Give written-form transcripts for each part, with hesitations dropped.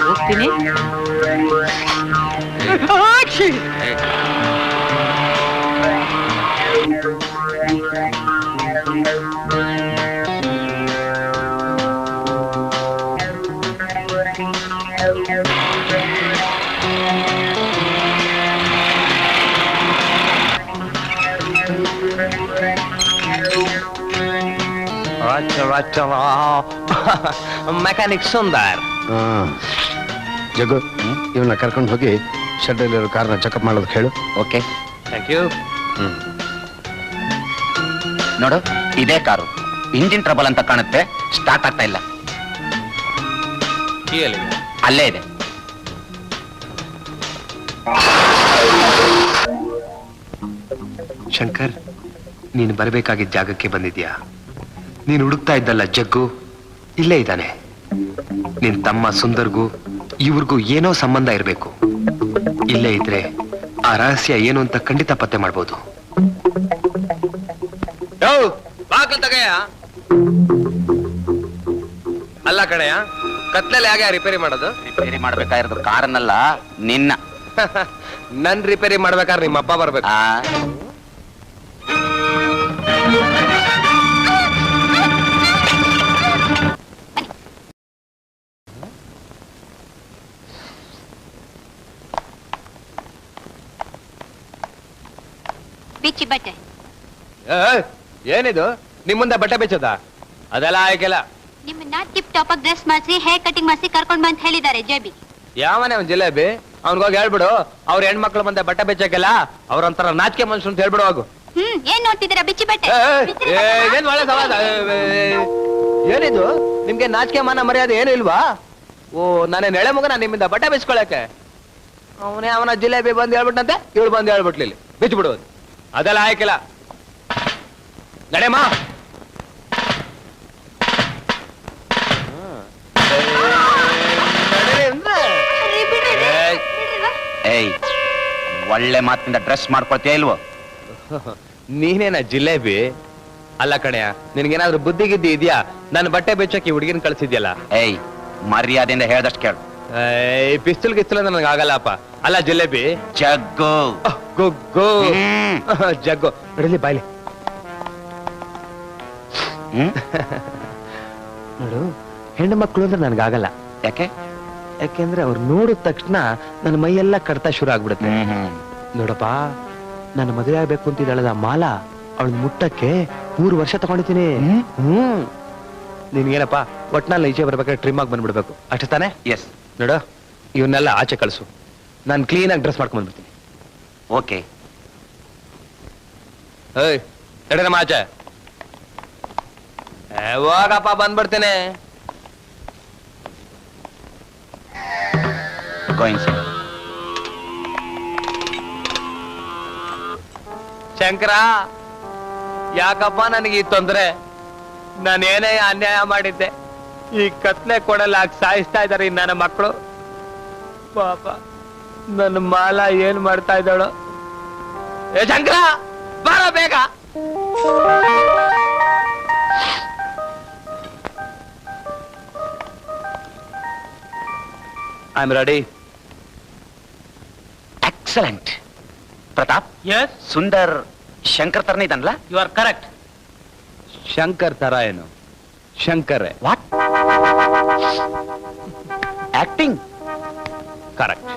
ಹೋಗ್ತೀನಿ. ಮೆಕ್ಯಾನಿಕ್ ಸುಂದರ್. ಜಗ್ಗು, ಇವನ್ನ ಕರ್ಕೊಂಡು ಹೋಗಿ ಶೆಡ್ಡಲ್ಲಿರೋ ಕಾರ್ನ ಚೆಕಪ್ ಮಾಡೋದು ಹೇಳು. Okay, thank you. ನೋಡು, ಇದೇ ಕಾರು. ಇಂಜಿನ್ ಟ್ರಬಲ್ ಅಂತ ಕಾಣುತ್ತೆ, ಸ್ಟಾರ್ಟ್ ಆಗ್ತಾ ಇಲ್ಲ. ಅಲ್ಲೇ ಇದೆ. ಶಂಕರ್, ನೀನು ಬರಬೇಕಾಗಿದ್ದ ಜಾಗಕ್ಕೆ ಬಂದಿದ್ಯಾ? ನೀನು ಹುಡುಕ್ತಾ ಇದ್ದಲ್ಲ ಜಗ್ಗು ಇಲ್ಲೇ ಇದ್ದಾನೆ. ನಿನ್ ತಮ್ಮ ಸುಂದರ್ಗೂ ಇವ್ರಿಗೂ ಏನೋ ಸಂಬಂಧ ಇರಬೇಕು. ಇಲ್ಲೇ ಇದ್ರೆ ಆ ರಹಸ್ಯ ಏನು ಅಂತ ಖಂಡಿತ ಪತ್ತೆ ಮಾಡ್ಬೋದು. ತಗಯ ಅಲ್ಲ ಕಡೆಯ, ಕತ್ಲಲ್ಲಿ ಹೇಗೆ ರಿಪೇರಿ ಮಾಡೋದು? ರಿಪೇರಿ ಮಾಡ್ಬೇಕಾಗಿರೋದು ಕಾರನ್ನಲ್ಲ, ನಿನ್ನ. ನನ್ ರಿಪೇರಿ ಮಾಡ್ಬೇಕಾದ್ರೆ ನಿಮ್ಮ ಅಪ್ಪ ಬರ್ಬೇಕು. ಬಿಚ್ಚಿ ಬಟ್ಟೆ. ಏನಿದು ನಿಮ್ ಮುಂದೆ ಬಟ್ಟೆ ಬೆಚ್ಚದ? ಅದೆಲ್ಲ ಆಯ್ಕೆಲ್ಲ. ನಿಮ್ಮನ್ನ ಟಿಪ್ ಟಾಪ್ ಆಗಿ ಡ್ರೆಸ್ ಮಾಡಿಸಿ ಹೇರ್ ಕಟಿಂಗ್ ಮಾಡಿಸಿ ಕರ್ಕೊಂಡ್ ಬಂದ್ ಹೇಳಿದ್ದಾರೆ ಜೇಬಿ. ಯಾವನೇ ಅವ್ನ್ ಜಿಲೇಬಿ? ಅವ್ನಿಗೋಗಿ ಹೇಳ್ಬಿಡು, ಅವ್ರ ಹೆಣ್ಮಕ್ಳು ಮುಂದೆ ಬಟ್ಟೆ ಬೆಚ್ಚಕ್ಕೆಲ್ಲ ಅವ್ರಂತರ ನಾಚಿಕೆ ಮನುಷ್ಯ ಅಂತ ಹೇಳ್ಬಿಡು. ಹೋಗು. ಏನ್ ನೋಡ್ತಿದ್ದೀರಾ? ಬಿಚ್ಚಿ ಬಟ್ಟೆ. ಏನ್ ಒಳ್ಳೆ ಸವಾದ. ಏನಿದು ನಿಮ್ಗೆ ನಾಚಿಕೆ ಮಾನ ಮರ್ಯಾದೆ ಏನು ಇಲ್ವಾ? ಓ, ನಾನೇ ನೆಳೆ ಮಗನ ನಿಮ್ಮಿಂದ ಬಟ್ಟೆ ಬೆಚ್ಕೊಳಕ್ಕೆ? ಅವನೇ ಅವನ ಜಿಲೇಬಿ ಬಂದ್ ಹೇಳ್ಬಿಟ್ಟಂತೆ, ಇವಳು ಬಂದ್ ಹೇಳ್ಬಿಟ್ಲಿ. ಬಿಚ್ಚು ಬಿಡುವುದು ಅದೆಲ್ಲ ಆಯ್ಕಿಲ್ಲ. ನಡೆಯಮ್ಮ. ಏಯ್, ಒಳ್ಳೆ ಮಾತಿನಿಂದ ಡ್ರೆಸ್ ಮಾಡ್ಕೊಳ್ತೀಯ ಇಲ್ವೋ? ನೀನೇನ ಜಿಲೇಬಿ? ಅಲ್ಲ ಕಣೆಯ, ನಿನ್ಗೇನಾದ್ರೂ ಬುದ್ಧಿ ಗಿದ್ದಿ ಇದೆಯಾ? ನನ್ನ ಬಟ್ಟೆ ಬೆಚ್ಚಕ್ಕೆ ಹುಡುಗಿನ ಕಳ್ಸಿದ್ಯಲ್ಲ. ಏಯ್, ಮರ್ಯಾದೆಯಿಂದ ಹೇಳ್ದಷ್ಟು ಕೇಳು. ಪಿಸ್ತೂಲ್ ಗಿಸ್ತೂಲ್ ನನಗೆ ಆಗಲ್ಲಪ್ಪ. ಅಲ್ಲ ಜಿಲೇಬಿ, ಜಗ್ಗು ಗುಗ್ಗು ಜಗ್ಗು ನಡಲಿ ಬಾಯ್ಲಿ. ನೋಡು, ಹೆಣ್ಣು ಮಕ್ಕಳು ಅಂದ್ರೆ ನನ್ಗಾಗಲ್ಲ. ಯಾಕೆ? ಯಾಕೆಂದ್ರೆ ಅವ್ರು ನೋಡಿದ ತಕ್ಷಣ ನನ್ನ ಮೈಯೆಲ್ಲ ಕಡ್ತಾ ಶುರು ಆಗ್ಬಿಡುತ್ತೆ. ನೋಡಪ್ಪ, ನನ್ನ ಮದುವೆ ಆಗ್ಬೇಕು ಅಂತಿದ್ದಾಳದ ಮಾಲಾ, ಅವಳ ಮುಟ್ಟಕ್ಕೆ 3 ವರ್ಷ ತಗೊಂಡಿದ್ದೀನಿ. ನಿನ್ಗೇನಪ್ಪ, ಒಟ್ನಲ್ಲಿ ಈಚೆ ಬರ್ಬೇಕಾದ್ರೆ ಟ್ರಿಮ್ ಆಗಿ ಬಂದ್ಬಿಡ್ಬೇಕು ಅಷ್ಟೇ ತಾನೆ? ಎಸ್. ನೋಡು, ಇವನ್ನೆಲ್ಲ ಆಚೆ ಕಳಿಸು, ನಾನು ಕ್ಲೀನಾಗಿ ಡ್ರೆಸ್ ಮಾಡ್ಕೊಂಡ್ ಬಂದ್ಬಿಡ್ತೀನಿ. ಓಕೆ. ಏಯ್, ನಮ್ಮ ಆಚೆ ಹೋಗಪ್ಪ, ಬಂದ್ಬಿಡ್ತೇನೆ. ಶಂಕರ, ಯಾಕಪ್ಪ ನನಗೆ ಈ ತೊಂದ್ರೆ? ನಾನೇನೇ ಅನ್ಯಾಯ ಮಾಡಿದ್ದೆ? ಈ ಕತ್ಲೆ ಕೊಡಲ್ಲ ಸಾಯಿಸ್ತಾ ಇದ್ದಾರೆ ನನ್ನ ಮಕ್ಕಳು. ಪಾಪ, ನನ್ನ ಮಾಲ ಏನ್ ಮಾಡ್ತಾ ಇದ್ದಾಳು? ಏ ಶಂಕರ, ಬಾರ ಬೇಗ. I am ready. Excellent. Pratap, Sundar Shankar ತರನೇ ಇದನ್ಲ? You are correct. ಶಂಕರ್ ತರ ಏನು? ಶಂಕರ್. ವಾಟ್? Acting correct.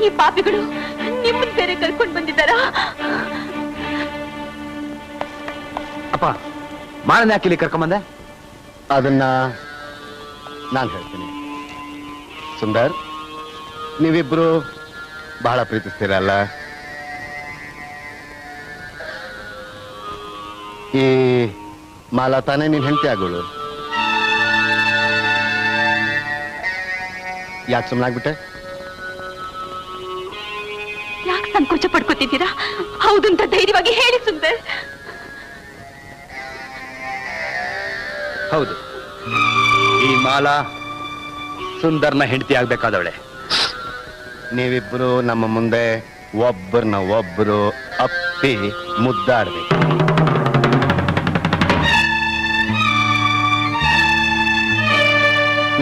ಈ ಪಾಪಿಗಳು ನಿಮ್ಮನ್ನ ಬೇರೆ ಕರ್ಕೊಂಡು ಬಂದಿದ್ದಾರಾ? ಅಪ್ಪ, ಮಾರನ್ನ ಯಾಕೆ ಇಲ್ಲಿ ಕರ್ಕೊಂಬಂದೆ? ಅದನ್ನ ನಾನು ಹೇಳ್ತೀನಿ. ಸುಂದರ್, ನೀವಿಬ್ರು ಬಹಳ ಪ್ರೀತಿಸ್ತೀರಲ್ಲ? ಈ ಮಾಲಾ ತಾನೇ ನೀನ್ ಹೆಂಡತಿ ಆಗೋಳು. ಯಾಕೆ ಸುಮ್ಮನಾಗ್ಬಿಟ್ಟೆ? ಯಾಕೆ ಸಂಕೋಚ ಪಡ್ಕೋತಿದ್ದೀರಾ? ಹೌದು ಅಂತ ಧೈರ್ಯವಾಗಿ ಹೇಳಿ ಸುಂದರ್. ಹೌದು, ಈ ಮಾಲಾ ಸುಂದರ್ನ ಹೆಂಡತಿ ಆಗ್ಬೇಕಾದವಳೆ. ನೀವಿಬ್ರು ನಮ್ಮ ಮುಂದೆ ಒಬ್ಬರನ್ನ ಒಬ್ಬರು ಅಪ್ಪಿ ಮುದ್ದಾಡ್ಬೇಕು.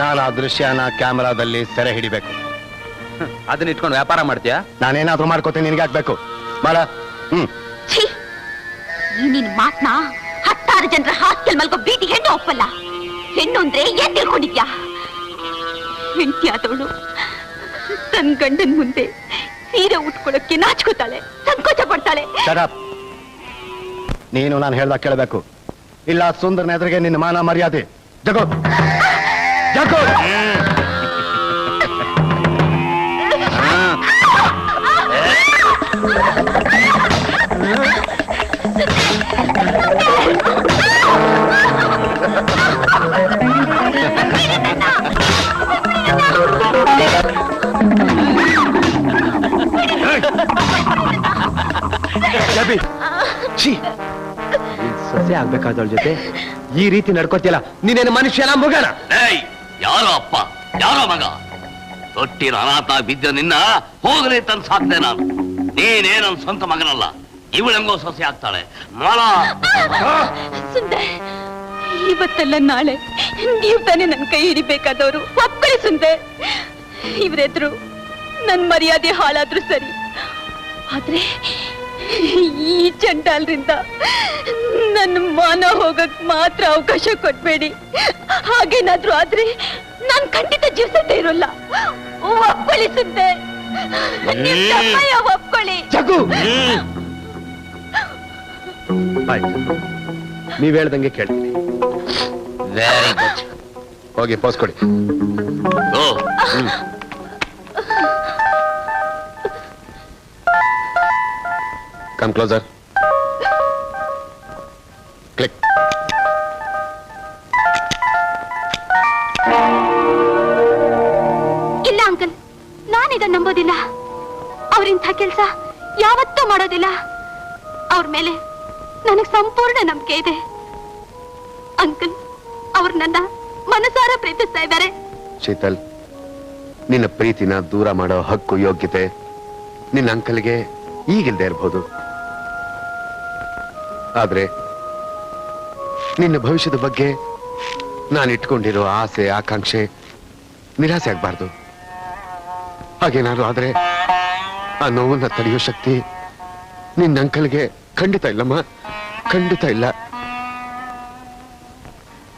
ನಾನು ಆ ದೃಶ್ಯನ ಕ್ಯಾಮೆರಾದಲ್ಲಿ ಸೆರೆ ಹಿಡಿಬೇಕು. ಅದನ್ನ ಇಟ್ಕೊಂಡು ವ್ಯಾಪಾರ ಮಾಡ್ತೀಯಾ? ನಾನೇನಾದ್ರೂ ಮಾಡ್ಕೋತೀನಿ, ನಿನ್ಗೆ ಆಗ್ಬೇಕು ಮಾಲಾ. ಛೀ, ಈ ನಿನ್ ಮಾತ್ನ 10 ಜನರ ಹಾಸ್ಟೆಲ್ ಮಲ್ಕೋ ಬೀದಿ ಹೆಣ್ಣು ಒಪ್ಪಲ್ಲ. ಹೆಣ್ಣು ಅಂದ್ರೆ ಏನ್ ತಿಳ್ಕೊಂಡಿದ್ಯಾ? ಹೆಂಡತಿ ಆದವಳು ತನ್ನ ಗಂಡನ್ ಮುಂದೆ ಸೀರೆ ಉಟ್ಕೊಳ್ಳೋಕೆ ನಾಚ್ಕೋತಾಳೆ, ಸಂಕೋಚ ಪಡ್ತಾಳೆ. ಶರಪ್, ನೀನು ನಾನು ಹೇಳ್ದಾಗ ಕೇಳಬೇಕು. ಇಲ್ಲ ಸುಂದರ್ನ ಎದುರಿಗೆ ನಿನ್ನ ಮಾನ ಮರ್ಯಾದೆ. ಜಗೋ ಜಗೋ. ಸೊಸೆ ಆಗ್ಬೇಕಾದವಳ ಜೊತೆ ಈ ರೀತಿ ನಡ್ಕೋತಿಯಲ್ಲ, ನೀನೇನು ಮನುಷ್ಯನ ಮಗನ? ಯಾರೋ ಅಪ್ಪ, ಯಾರೋ ಮಗ, ತೊಟ್ಟಿನ ಅನಾಥ ಬಿದ್ದ ನಿನ್ನ ಹೋಗಲಿ ತಂದು ಸಾಕ್ತೆ ನಾನು. ನೀನೇ ನನ್ನ ಸ್ವಂತ ಮಗನಲ್ಲ, ಇವಳೆಂಗೋ ಸೊಸೆ ಆಗ್ತಾಳೆ. ಸುಂದರ್, ಇವತ್ತಲ್ಲ ನಾಳೆ ನೀವು ತಾನೇ ನನ್ನ ಕೈ ಹಿಡಿಬೇಕಾದವರು. ಒಪ್ಕೊಳ್ಳಿ ಸುಂದರ್. ಇವರೆದ್ರು ನನ್ ಮರ್ಯಾದೆ ಹಾಳಾದ್ರೂ ಸರಿ, ಆದ್ರೆ ಈ ಚಂಡಾಲ್ರಿಂದ ನನ್ನ ಮಾನ ಹೋಗಕ್ ಮಾತ್ರ ಅವಕಾಶ ಕೊಟ್ಬೇಡಿ. ಹಾಗೇನಾದ್ರೂ ಆದ್ರೆ ನಾನ್ ಖಂಡಿತ ಜೀವಿಸದೇ ಇರೋಲ್ಲ. ಒಪ್ಕೊಳ್ಳಿ ಸುಂದರ್, ಒಪ್ಕೊಳ್ಳಿ. ಜಗು, ಆಯ್ತು, ನೀವ್ ಹೇಳ್ದಂಗೆ ಕೇಳ್ತೀನಿ. Very good. ಹೋಗಿ ಪೋಸ್ ಕೊಡಿ. Come closer. ಕ್ಲಿಕ್. ಇಲ್ಲ ಅಂಕಲ್, ನಾನಿದನ್ನ ನಂಬೋದಿಲ್ಲ. ಅವ್ರಿಂಥ ಕೆಲ್ಸ ಯಾವತ್ತೂ ಮಾಡೋದಿಲ್ಲ. ಅವ್ರ ಮೇಲೆ ನನಗ್ ಸಂಪೂರ್ಣ ನಂಬಿಕೆ ಇದೆ. ಅಂಕಲ್, ಅವ್ರು ನನ್ನ ಮನಸಾರ ಪ್ರೀತಿಸ್ತಾ ಇದ್ದಾರೆ. ಶೀತಲ್, ನಿನ್ನ ಪ್ರೀತಿನ ದೂರ ಮಾಡೋ ಹಕ್ಕು ಯೋಗ್ಯತೆ ನಿನ್ನ ಅಂಕಲ್ಗೆ ಈಗಿಲ್ದೇ ಇರಬಹುದು. ಆದ್ರೆ ನಿನ್ನ ಭವಿಷ್ಯದ ಬಗ್ಗೆ ನಾನು ಇಟ್ಕೊಂಡಿರೋ ಆಸೆ ಆಕಾಂಕ್ಷೆ ನಿರಾಸೆ ಆಗ್ಬಾರ್ದು. ಹಾಗೇನಾದ್ರು ಆದ್ರೆ ಆ ನೋವನ್ನ ತಡೆಯೋ ಶಕ್ತಿ ನಿನ್ನ ಅಂಕಲ್ಗೆ ಖಂಡಿತ ಇಲ್ಲಮ್ಮ, ಖಂಡಿತ ಇಲ್ಲ.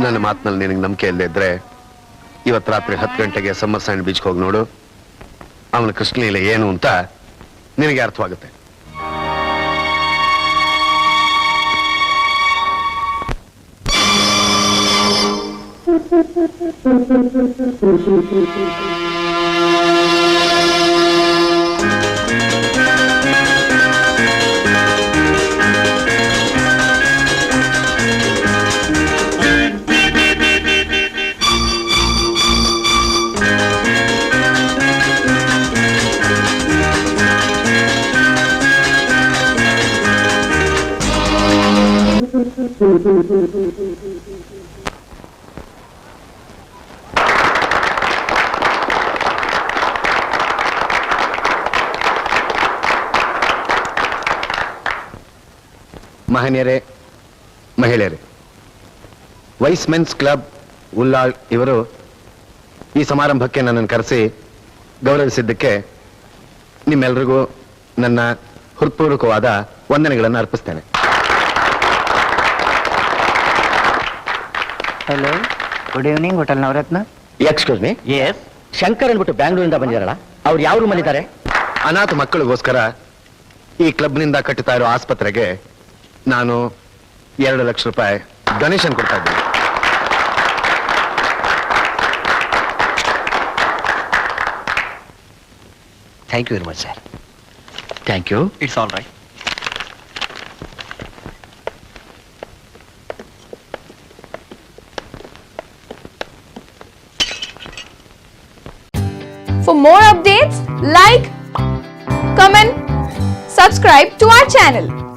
ನನ್ನ ಮಾತಿನಲ್ಲಿ ನಿನಗೆ ನಂಬಿಕೆ ಇಲ್ಲದೆ ಇದ್ರೆ ಇವತ್ತು ರಾತ್ರಿ 10 ಗಂಟೆಗೆ ಸಮ್ಮರ್ ಸ್ಯಾಂಡ್ ಬೀಚ್ಗೆ ಹೋಗಿ ನೋಡು. ಅವನ ಕೃಷ್ಣಲೀಲೆ ಏನು ಅಂತ ನಿನಗೆ ಅರ್ಥವಾಗುತ್ತೆ. ಮಹನೀಯರೇ, ಮಹಿಳೆಯರೇ, ವೈಸ್ ಮೆನ್ಸ್ ಕ್ಲಬ್ ಉಲ್ಲಾಳ್ ಇವರು ಈ ಸಮಾರಂಭಕ್ಕೆ ನನ್ನನ್ನು ಕರೆಸಿ ಗೌರವಿಸಿದ್ದಕ್ಕೆ ನಿಮ್ಮೆಲ್ರಿಗೂ ನನ್ನ ಹೃತ್ಪೂರ್ವಕವಾದ ವಂದನೆಗಳನ್ನು ಅರ್ಪಿಸ್ತೇನೆ. Hello, good evening, hotel Navaratna. Excuse me. Yes, Shankar ಅಂದ್ಬಿಟ್ಟು ಬ್ಯಾಂಗ್ಳೂರಿಂದ ಬಂದಿದ್ದಾರಲ್ಲ, ಅವ್ರು ಯಾವ ರೂಮಲ್ಲಿ ಇದ್ದಾರೆ? ಅನಾಥ ಮಕ್ಕಳಿಗೋಸ್ಕರ ಈ ಕ್ಲಬ್ನಿಂದ ಕಟ್ಟುತ್ತಾ ಇರೋ ಆಸ್ಪತ್ರೆಗೆ ನಾನು 2 ಲಕ್ಷ ರೂಪಾಯಿ ಡೊನೇಷನ್ ಕೊಡ್ತಾ ಇದ್ದೀನಿ. Thank you very much sir. Thank you. It's all right. For more updates, like, comment, subscribe to our channel.